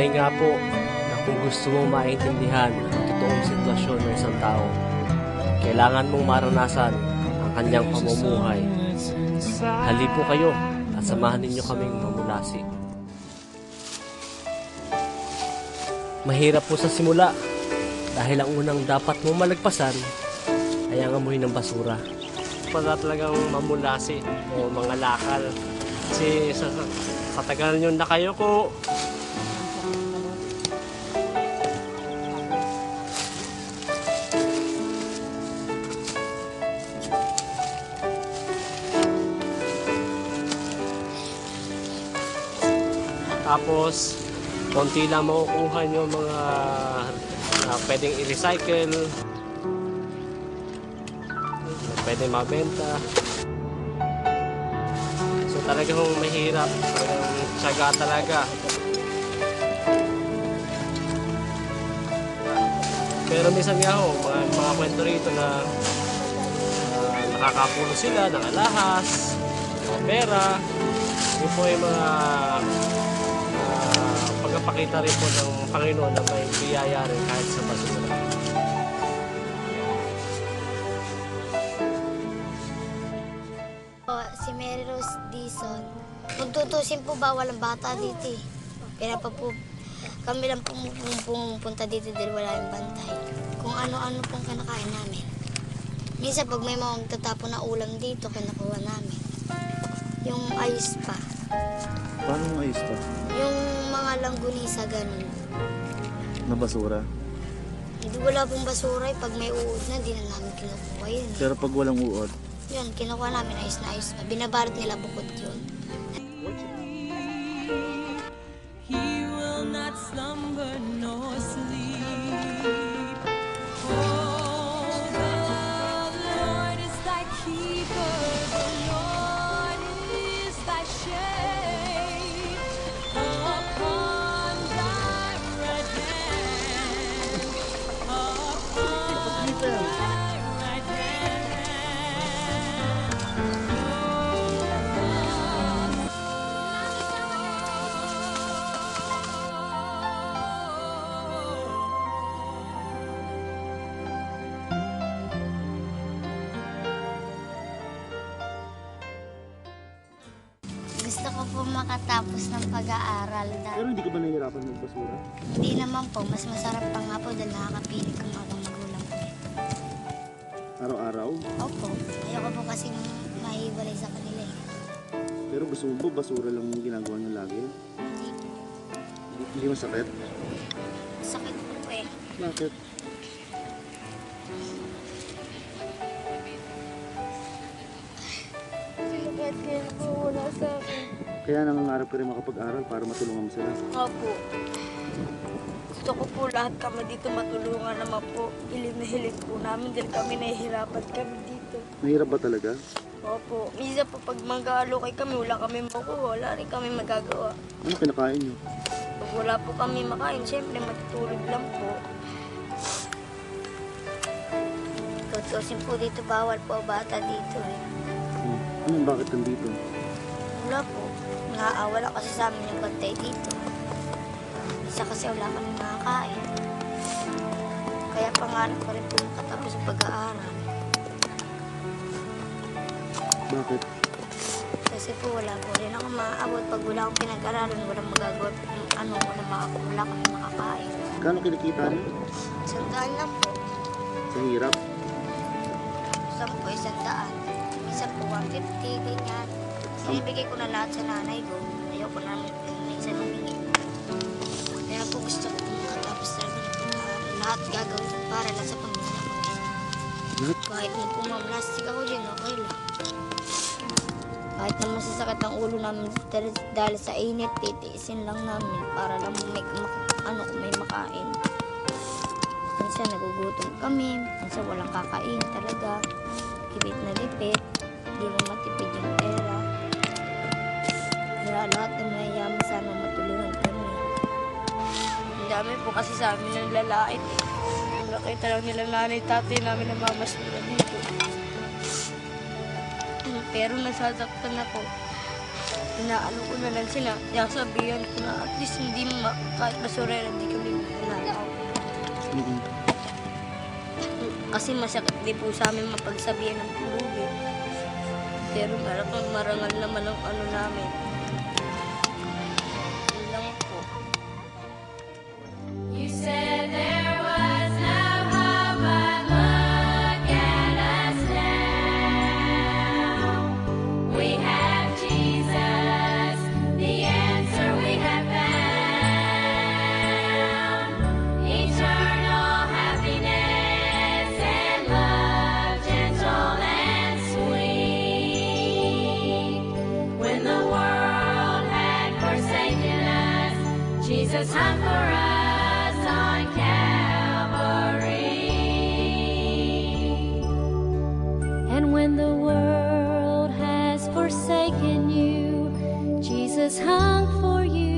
Tunay nga po na kung gusto mong maintindihan ang totoong sitwasyon ng isang tao, kailangan mong maranasan ang kanyang pamumuhay. Halip po kayo at samahan ninyo kaming mamulasi. Mahirap po sa simula dahil ang unang dapat mong malagpasan ay ang amoy ng basura. Para talagang mamulasi o mga lakal. Kasi sa tagal nyo na kayo ko, tapos konti lang makukuha nyo mga pwedeng i-recycle, pwedeng mabenta. So talagang mahirap, talagang tiyaga talaga. Pero minsan nga ho, mga kwento rito na nakakapulo sila ng alahas, mga pera. Yun po yung mga pagpapakita rin po ng Panginoon na may biyaya rin kahit sa basura. Si Mary Rose Dizon. Magtutusin po bawal ang bata dito eh. Kaya pa po kami lang pumupunta dito dahil wala yung bantay. Kung ano-ano pong kinakain namin. Minsan pag may mga magtatapon na ulam dito, kinakuha namin. Yung ayos pa. Paano ang ayos pa? Yung mga langgunisa, ganun. Na basura? Hindi wala pong basura eh. Pag may uod na, di na namin kinukuha yun. Pero pag walang uod? Yun, kinukuha namin ayos na ayos pa. Binabarat nila bukod yun. He will not slumber nor sleep. Oh, the Lord is thy keeper, the Lord is thy shade upon thy right hand, upon thy right hand. Gusto ko po makatapos ng pag-aaral. Pero hindi ka ba nahihirapan magbasura? Hindi naman po, mas masarap pa nga po dahil nakakapiling ko mga magulang ko. Araw-araw? Opo, ayoko po kasi mahiwalay sa kanila eh. Pero gusto mo ba basura lang yung ginagawa niyo lagi? Hindi, Hindi masakit? sakit po eh. Bakit? Bakit kayo po wala sa akin? Kaya nangangarap ka rin makapag-aral para matulungan mo sila. Opo. Gusto ko po lahat kami dito matulungan naman po. Hiling na hiling po namin dahil kami nahihirapan kami dito. Mahirap ba talaga? Opo. Minsan po pag mag-aalokay kami, wala kami makuha. Wala rin kami magagawa. Ano kinakain niyo? Pag wala po kami makain, syempre matutulog lang po. Tutusin po dito, bawal po bata dito eh. Ano, bakit nandito? Wala po. Wala kasi sa amin yung bantay dito. Isa kasi wala kami makakain. Kaya pangarap ko rin po makatapos sa pag-aaral. Bakit? Kasi po wala po rin ako maaabot. Pag wala akong pinag-aralan, walang magagawa. Wala kami makakain. Kano kinikita niyo? 100 lang po. Sa hirap? Isang po 100. Isa po 150, ganyan. Sinibigay ko na lahat sa nanay ko. Ayoko na minsan humingi. Kaya po gusto ko makatapos talaga ng pag-aaral. Lahat gagawin ko para lang sa pamilya ko. Lahat? Kahit na po mamlastik ako din, okay lang. Kahit na masasakit ang ulo namin dahil sa init, titiisin lang namin para lang may makain. Minsan nagugutom kami, minsan walang kakain talaga. Lipit na lipit, hindi mo matipid yung pera. Kaya lahat ng mayayaman sana matulungan kami. Ang dami po kasi sa amin ng lalait. Nakita lang nila nanay, tatay namin na mamas nila dito. Pero nasasaktan ako. inaano ko na lang sila. Sabihan ko na at least hindi kahit basurera, hindi kami nanakaw. Mm-mm. Kasi masakit din po sa amin mapagsabihan ng pulubi. Pero marangal naman ang ano namin. Yun lang po. You said there was no hope, but look at us now. We have Jesus, the answer we have found. Eternal happiness and love, gentle and sweet. When the world had forsaken us, Jesus hung for us on Calvary. And when the world has forsaken you, Jesus hung for you